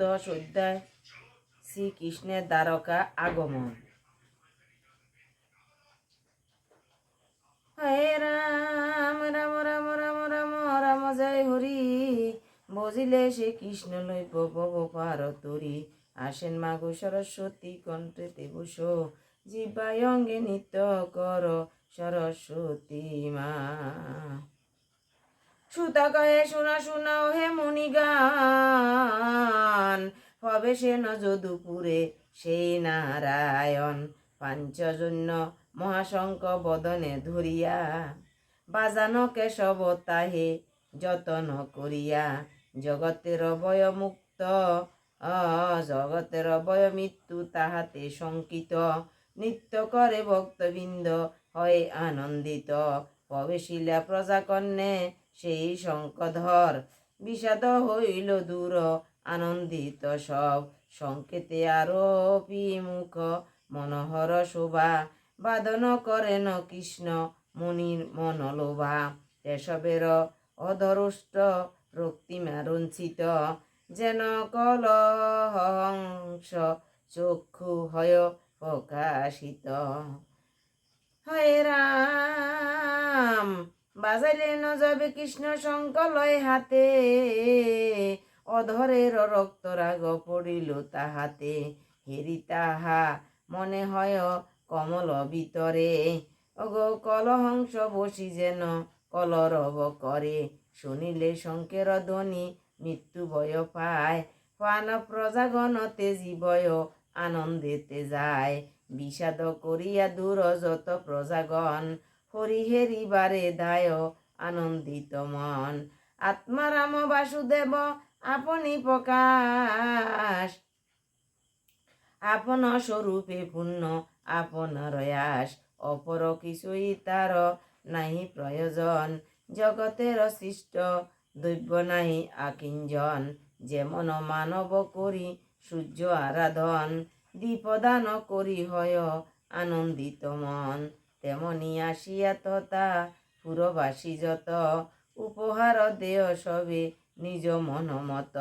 13 অধ্যায় শ্রীকৃষ্ণের দ্বারকা আগমন। হে রাম রাম রাম রাম রাম রাম জয় হরি, বজিলে সে কৃষ্ণ লইব ভব পার তরি। আসেন মাগো সরস্বতী কণ্ঠেতে বসো, জিহ্বায় অঙ্গে নৃত্য কর সরস্বতী মা। সুতা কহে শোনা শোনাও হে মুনিগান, হবে সে যদুপুরে সেই নারায়ণ। পাঞ্চজন্য মহাশঙ্খ বদনে ধরিয়া, বাজানো কেশব তাহে যতন করিয়া। জগতের ভয় মুক্ত জগতের ভয় মৃত্যু তাহাতে শঙ্কিত। নৃত্য করে ভক্তবৃন্দ হয় আনন্দিত। প্রবেশিলা প্রজাকন্যে সেই শঙ্খধর, বিষাদ হইল দূর আনন্দিত সব। সংকেতে আরোপি মুখ মনোহর শোভা, বাদন করেন কৃষ্ণ মুনির মনলোভা। এসবের অধরুষ্ট রক্তিমা রঞ্চিত, যেন কলহংস চক্ষু হয় প্রকাশিত। হয়ে রাম বাজাইলেন যবে কৃষ্ণ শঙ্খ লয় হাতে, অধরের রক্তরাগ পড়িল তাহাতে। হেরি তাহা মনে হয় কমল ভিতরে, অগো কলহংস বসি যেন কলরব করে। শুনিলে শঙ্কের ধ্বনি মৃত্যু ভয় পায়, প্রাণ প্রজাগণতে জীবয় আনন্দেতে যায়। বিষাদ করিয়া দূর যত প্রজাগণ, হরিহেরি বারে দায় আনন্দিত মন। আত্মারাম বাসুদেব আপনি প্রকাশ, আপন স্বরূপে পূর্ণ আপনার আস। অপর কিছুই তার নাহি প্রয়োজন, জগতের সৃষ্ট দৈব্য নাহি আকিঞ্জন। যেমন মানব করি সূর্য আরাধন, দীপদান করি হয় আনন্দিত মন। তেমনি আসিয়া তথা পুরবাসী যত, উপহার দেয় সবে নিজ মন মত।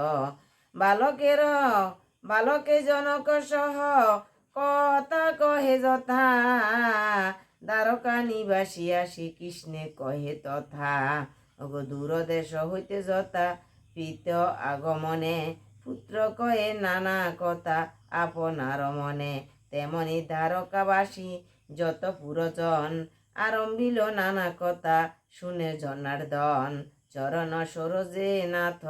বালকে জনক সহ কথা কহে যথা, দ্বারকা নিবাসী আসি কৃষ্ণে কহে তথা। দূর দেশ হইতে যথা পিত আগমনে, পুত্র কহে নানা কথা আপনার মনে। তেমনি দ্বারকাবাসী যত পুরজন, আরম্ভিল নানা কথা শুনে জনার্দন। চরণ সরোজে নাথ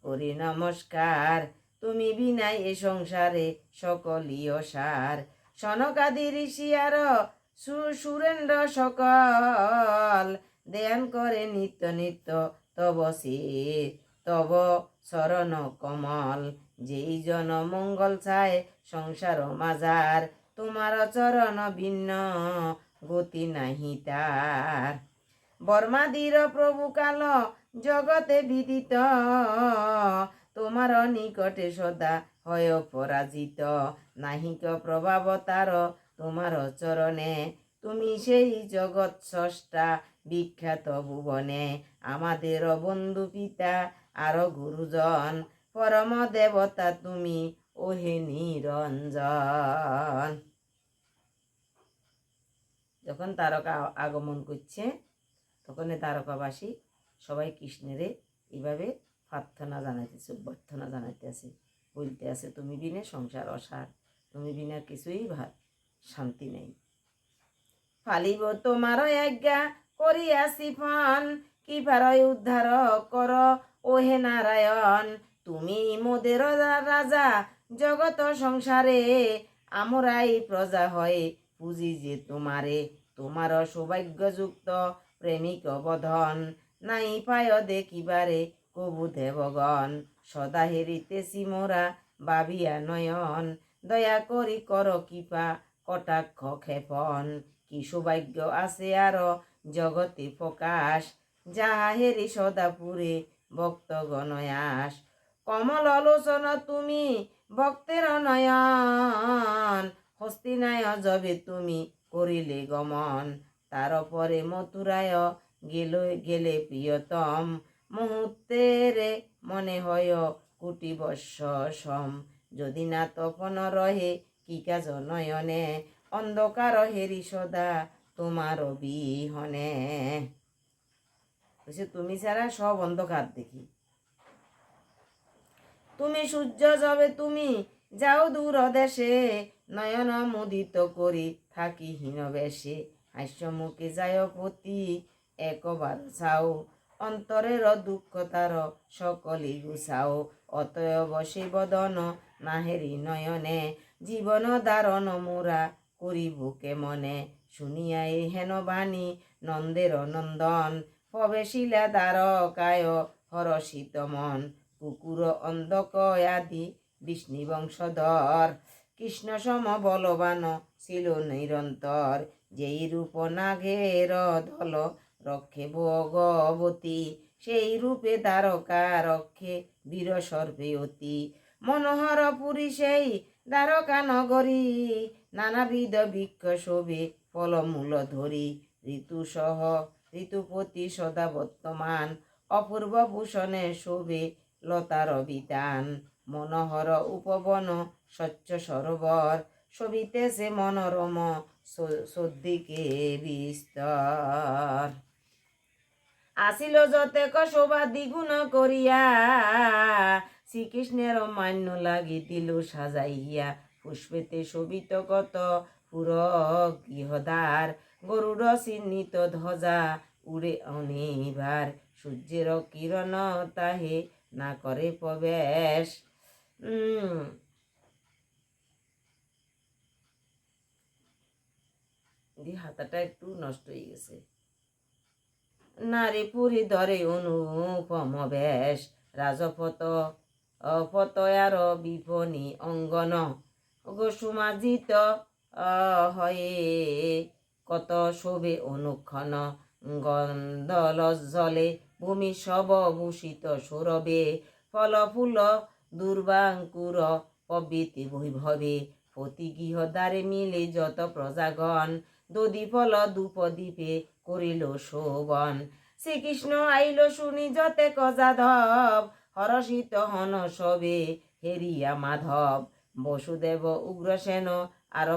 করি নমস্কার, তুমি বিনাই এ সংসারে সকলীয় সার। সনকাদি ঋষি আর সুরেন্দ্র সকল, ধ্যান করে নিত্য নিত্য তব শির তব শরণ কমল। যেই জন মঙ্গল চায় সংসার মাজার, তোমার চরণ ভিন্ন গতি নাহি তার। বর্মাদির প্রভু কাল জগতে বিদিত, তোমার নিকটে সদা হয় পরাজিত। নাহিক প্রভাব তার তোমার চরণে, তুমি সেই জগৎ স্রষ্টা বিখ্যাত ভুবনে। আমাদের বন্ধু পিতা আর গুরুজন, পরম দেবতা তুমি ওহে নিরঞ্জন। যখন তারকা আগমন করছে, তখন তারকাবাসী সবাই কৃষ্ণেরে এইভাবে প্রার্থনা জানাইতেছে, অভ্যর্থনা জানাইতেছে, বলতে আছে তুমি বিনে সংসার অসার, তুমি বিনা কিছুই শান্তি নেই। ফালিব তোমার আজ্ঞা করিয়াছি ফন, কি পারয় উদ্ধার কর ওহে নারায়ণ। তুমি মোদের রাজা জগত সংসারে, আমরাই প্রজা হয়ে পুজি যে তোমারে। তোমার সৌভাগ্যযুক্ত প্রেমিক বধন, নাই পায় দেখিবারে কবু দেবগণ। সদা হেরিতেছি মোরা ভাবিয়া নয়ন, দয়া করি কর কৃপা কটাক্ষ ক্ষেপণ। কি সৌভাগ্য আছে আর জগতে প্রকাশ, যাহা হেরি সদাপুরে ভক্তগণ আস। কমল আলোচন তুমি ভক্তের নয়ন, হস্তিনায় যবে তুমি করিলে গমন। তারপরে মথুরায় গেলে প্রিয়তম, মুহূর্তের মনে হয় কোটি বৎসর সম, যদি না তপন রহে কি কাজ নয়নে, অন্ধকার হেরি সদা তোমার বিহনে। তুমি ছাড়া সব অন্ধকার দেখি। তুমি সূর্য যবে তুমি যাও দূর দেশে, নয়ন মুদিত করি থাকি হীন বেশে, হাস্য মুখে যায় পতি একবার চাও, অন্তরের দুঃখ তার সকলি গুছাও, অতএব সে বদন নাহেরি নয়নে, জীবন দারণ মোরা করি বুকে মনে, শুনিয়া এই হেন বাণী নন্দের নন্দন, প্রবেশিলা দ্বারকায় হরষিত মন, কুকুর অন্ধক আদি বিষ্ণু বংশধর, কৃষ্ণ সম বলবান ছিল নিরন্তর, যেই রূপ নাগের দল রক্ষে ভগবতী, সেই রূপে দ্বারকা রক্ষে বীর সর্বে অতি, মনোহর পুরী সেই দ্বারকা নগরী, নানাবিধ বৃক্ষ শোভে ফলমূল ধরি, ঋতুসহ ঋতুপতি সদা বর্তমান, অপূর্ব ভূষণে শোভে লতার বিতান, মনোহর উপবন স্বচ্ছ সরোবর, শোভিতেছে মনোরম সদ্দিকে বিস্তর, আসিল যতেক শোভা দ্বিগুণ করিয়া, শ্রীকৃষ্ণের মান্য লাগি দিল সাজাইয়া, পুষ্পেতে শোভিত কত পুর গৃহদ্বার, গরুড় চিহ্নিত ধ্বজা উড়ে অনিবার, সূর্যের কিরণ তাহে না করে প্রবেশ। হাতাটা একটু নষ্ট হয়ে গেছে। নারী পুরী ধরে অনুপম বেশ, রাজপথ পতয়ার বিপণী অঙ্গন, সুমাজিত হয়ে কত শোভে অনুক্ষণ, গন্ধলজ্জলে ভূমি সব ভূষিত সৌরভে, ফল ফুল দুর্বাঙ্কুর প্রবৃতি বৈভবে, প্রতি গৃহদ্বারে মিলে যত প্রজাগণ, দধি ফল ধূপদীপে করিল শোভন, শ্রীকৃষ্ণ আইল শুনি যতে যাদব, হরষিত হন সবে হেরিয়া মাধব, বসুদেব উগ্রসেন আর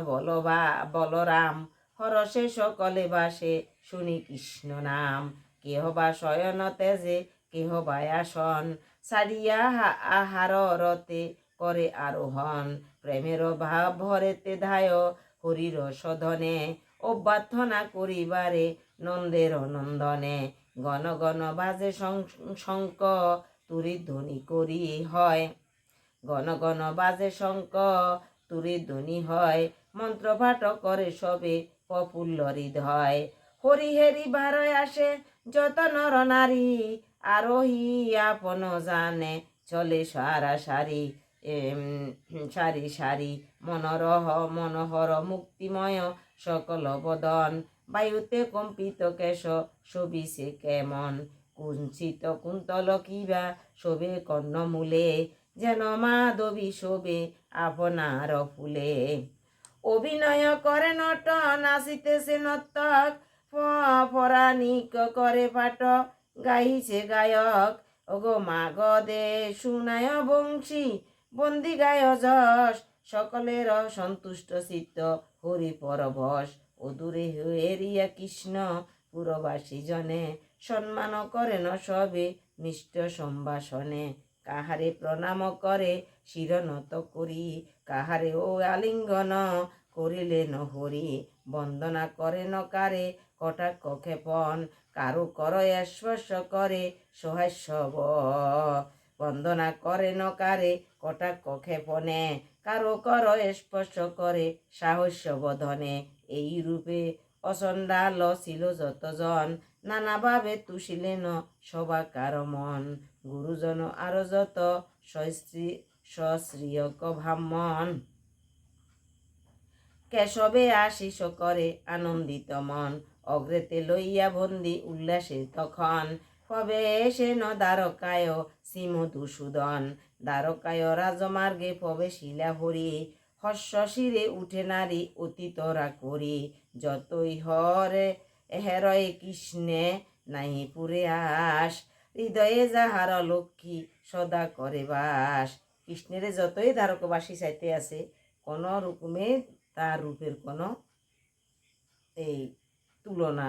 বলরাম, হরষে সকলে বাসে শুনি কৃষ্ণ নাম, কেহ বা শয়ন তেজে কেহ বা আসন, সারিয়া আহার রতে করে আরোহণ, প্রেমের ভাব ভরেতে ধায় হরির সদনে, অভ্যর্থনা করিবারে নন্দের নন্দনে, গণ গণ বাজে শঙ্খ তুরি ধ্বনি করি হয়, গণ গণ বাজে শঙ্খ তুরি ধ্বনি হয়, মন্ত্র পাঠ করে সবে প্রফুল্ল হৃদয়, হরি হেরি ভারয় আসে যত নর নারী, আরোহী আপন জানে চলে সারা সারি, সারি সারি, মনোহর মুক্তিময় সকল বদন, বায়ুতে কম্পিত কেশ শোভিছে কেমন, কুঞ্চিত কুন্তল কিবা শোভে কর্ণমূলে, যেন মাধবী শোভে আপনার ফুলে, অভিনয় করে নট নাচিতেছে নর্তক, পরাণিক করে পাঠক গাইছে গায়ক, ওগো মাগ দে শুনায় বংশী বন্দি গায় যশ, সকলের সন্তুষ্ট চিত্ত হরি পরবশ, অদূরে হেরিয়া কৃষ্ণ পুরবাসী জনে, সম্মান করেন সবে মিষ্ট সম্ভাষণে, কাহারে প্রণাম করে শিরনত করি, কাহারে ও আলিঙ্গন করিলেন হরি, বন্দনা করেন কারে কটাক্ষ ক্ষেপণ, কারো কর স্পর্শ করে সহাস্যব, বন্দনা করেন কারে কটাক্ষ ক্ষেপণে, কারো কর স্পর্শ করে সাহস্য বধনে, এই রূপে অচণ্ডাল ছিল যতজন, নানাভাবে তুষিলেন সবাকার মন, গুরুজন আরো যত সশ্রীয়ক ব্রাহ্মণ, কেশবে আশিস করে আনন্দিত মন, অগ্রেতে লইয়া বন্দি উল্লাসে তখন, প্রবেশেন দ্বারকায় শ্রীমধুসূদন, দ্বারকায় রাজমার্গে প্রবেশিলা হরি, হর্ষ শিরে উঠে নারী অতীতরা করি, যতই হরে হেরয়ে কৃষ্ণে নাহি পুরে আস, হৃদয়ে যাহার লক্ষ্মী সদা করে বাস। কৃষ্ণের যতই ধারকবাসী চাইতে আছে, কোনো রকমে তার রূপের কোনো এই তুলনা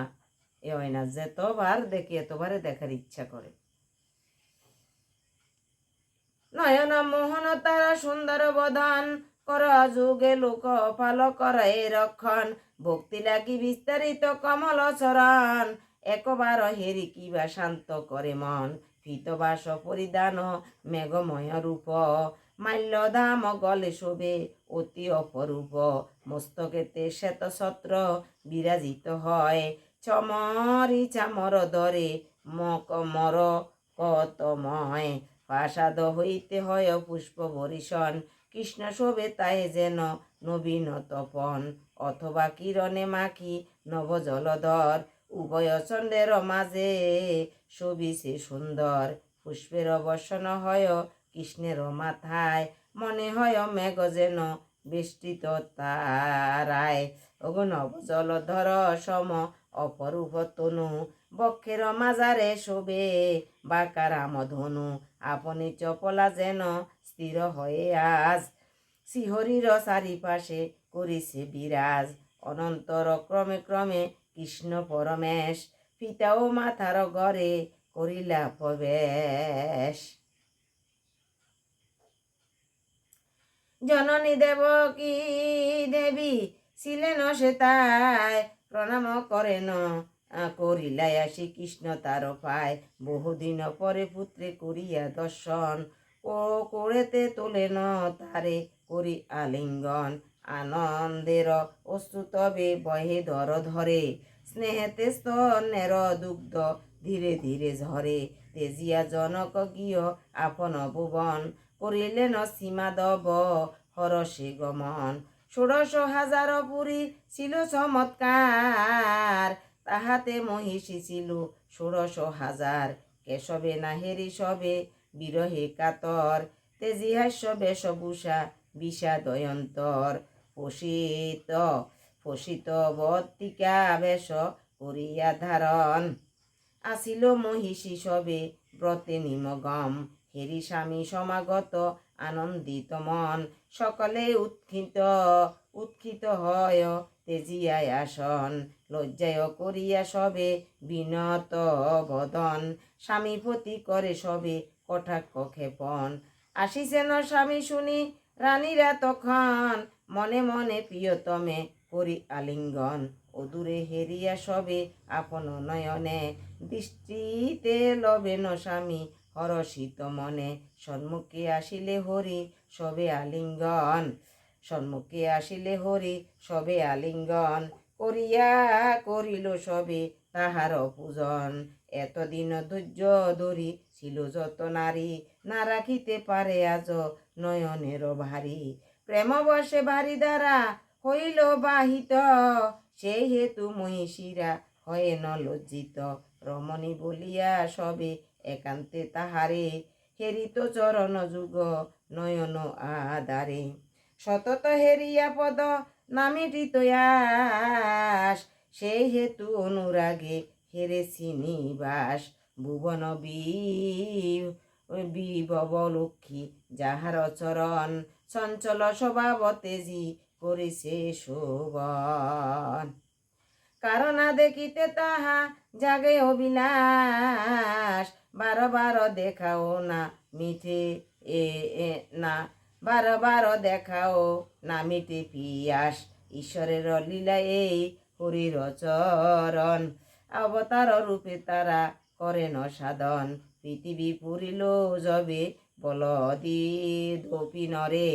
হয় না। যতবার দেখি এতবারে দেখার ইচ্ছা করে। নয়ন মোহন তারা সুন্দর বদন, কর যুগে লোক পাল করে রক্ষণ। ভক্তি লাগি বিস্তারিত কমল চরণ, একবার হেরি কিবা শান্ত করে মন। ফিতবাস পরিধান মেঘময় রূপ, মাল্য দাম গলে শোভে অতি অপরূপ। মস্তকেতে শ্বেত ছত্র বিরাজিত হয়, চমরি চামর দরে মর কতময়। প্রাসাদ হইতে হয় পুষ্প বরিশন, কৃষ্ণ শোভে তাই যেন নবীন তপন। অথবা কিরণে মাখি নব জলধর, উভয় চন্দ্রের মাঝে শোভিছে সুন্দর। পুষ্পের বর্ষণ হয় কৃষ্ণের মাথায়, মনে হয় মেঘ যেন বেষ্টিত তারায়। ওগো নব জলধর সম অপরূপ তনু, বক্ষের মাজারে শোভে বাঁকা রামধনু। আপনি চপলা যেন স্থির হয়ে আজ, শ্রীহরির চারিপাশে করিছে বিরাজ। অনন্তর ক্রমে ক্রমে কৃষ্ণ পরমেশ, পিতা ও মাথার ঘরে করিলা প্রবেশ। জননী দেবকী দেবী ছিলেন সে তাই, প্রণাম করেন করিলাই আসি কৃষ্ণ তার পায়। বহুদিন পরে পুত্রে করিয়া দর্শন, ও করেতে তোলেন তারে করি আলিঙ্গন। আনন্দের অশ্রু তবে বহে দর ধরে, স্নেহেতে স্তনের দুগ্ধ ধীরে ধীরে ঝরে। তেজিয়া জনক গিয় আপন ভুবন, করিলেন সীমাদব হরষে গমন। ১৬,০০০ পুরী ছিল চমৎকার, তাহাতে মহিষী ছিল ১৬,০০০। কেশবে নাহেরি সবে বিরহে কাতর, তেজিহাস্য বেশভূষা বিষাদয়ন্তর। ফসিত বত্তিকা বেশ করিয়া ধারণ, আসিল মহিষী সবে ব্রতে নিমগম। হেরি স্বামী সমাগত আনন্দিত মন, সকলে উৎক্ষিত হয় তেজিয়ায় আসন। লজ্জায় করিয়া সবে বিনত বদন, স্বামী প্রতি করে সবে কটাক্ষ ক্ষেপণ। আসিছেন স্বামী শুনি রানীরা তখন, মনে মনে প্রিয়তমে করি আলিঙ্গন। অদূরে হেরিয়া সবে আপন নয়নে, দৃষ্টিতে লবেন স্বামী হরষিত মনে। সম্মুখে আসিলে হরি সবে আলিঙ্গন, সম্মুখে আসিলে হরি সবে আলিঙ্গন। করিল সবে তাহার পূজন। এতদিন ধৈর্য ধরি ছিল যত নারী, না রাখিতে পারে আজ নয়নের ভারী। প্রেমবশে ভারী দ্বারা হইল বাহিত, সেই হেতু মহিষীরা হয়ে ন লজ্জিত। রমণী বলিয়া সবে একান্তে তাহারে, হেরিত চরণ যুগ নয়ন আদারে। সতত হেরিয়া পদ নামিটিত আস, সেই হেতু অনুরাগে হেরেছি নিবাস। ভুবন বিভব লক্ষ্মী যাহার চরণ, চঞ্চল স্বভাব তেজি করিছে শোভন। কারণ দেখিতে তাহা জাগে অবিলাস, বার দেখাও না মিঠে না, বার দেখাও না মিটে পিয়াস। ঈশ্বরের লীলা এই হরির চরণ, অবতার রূপে তারা করেন সাধন। পৃথিবী পুরিল যবে বলদি দোপিনরে,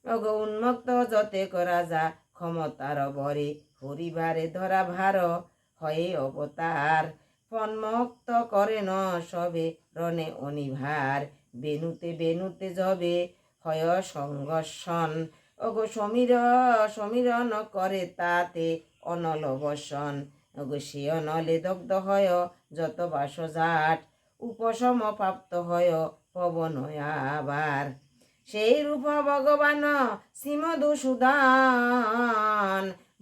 অগ উন্মুক্ত যতেক রাজা ক্ষমতার বরে। হরিবারে ধরা ভার হয়ে অবতার, পন্মুক্ত করেন সবে রণে অনিভার। বেনুতে যবে হয় সংঘর্ষণ, ওগো সমীরণ করে তাতে অনল বসন। ওগো সে অনলে দগ্ধ হয় যত বাসজাট, উপশম প্রাপ্ত হয় পবন আবার। সেই রূপ ভগবান শ্রীমধুসূদন,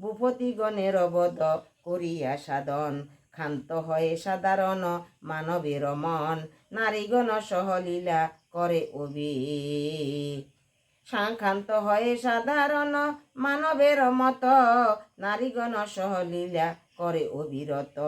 ভূপতিগণের বধ করিয়া সাধন। ক্ষান্ত হয়ে সাধারণ মানবের মন, নারীগণ সহলীলা করে অবি সাংখ্যান্ত হয়ে সাধারণ মানবের মত নারীগণ সহলীলা করে অবিরত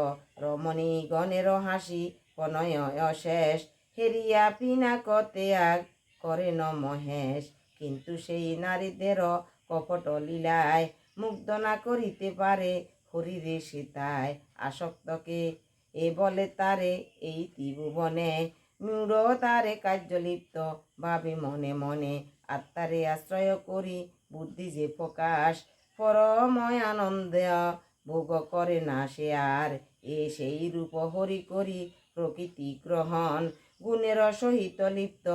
রমণীগণের হাসি প্রণয় অশেষ হেরিয়া পিনাকতে আগ করে ন মহেশ কিন্তু সেই নারীদের কপট লীলায় মুগ্ধ না করিতে পারে হরিরে সীতায় আসক্তকে এ বলে তারে এই ত্রিভুবনে মূঢ় তারে কার্যলিপ্ত ভাবে মনে মনে আত্মারে আশ্রয় করি বুদ্ধি যে প্রকাশ পরময় আনন্দ ভোগ করে না সে আর এ সেই রূপ হরি করি প্রকৃতি গ্রহণ গুণের সহিত লিপ্ত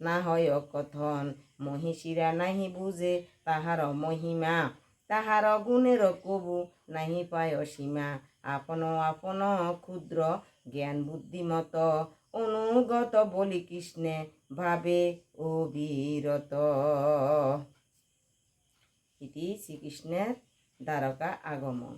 না হয় কথন মহিষীরা নাহি বুঝে তাহার মহিমা তাহার গুণের কবু নাহি পায় সীমা আপন আপন ক্ষুদ্র জ্ঞান বুদ্ধিমত অনুগত বলি কৃষ্ণে ভাবে অবিরত। ইতি শ্রীকৃষ্ণের দ্বারকা আগমন।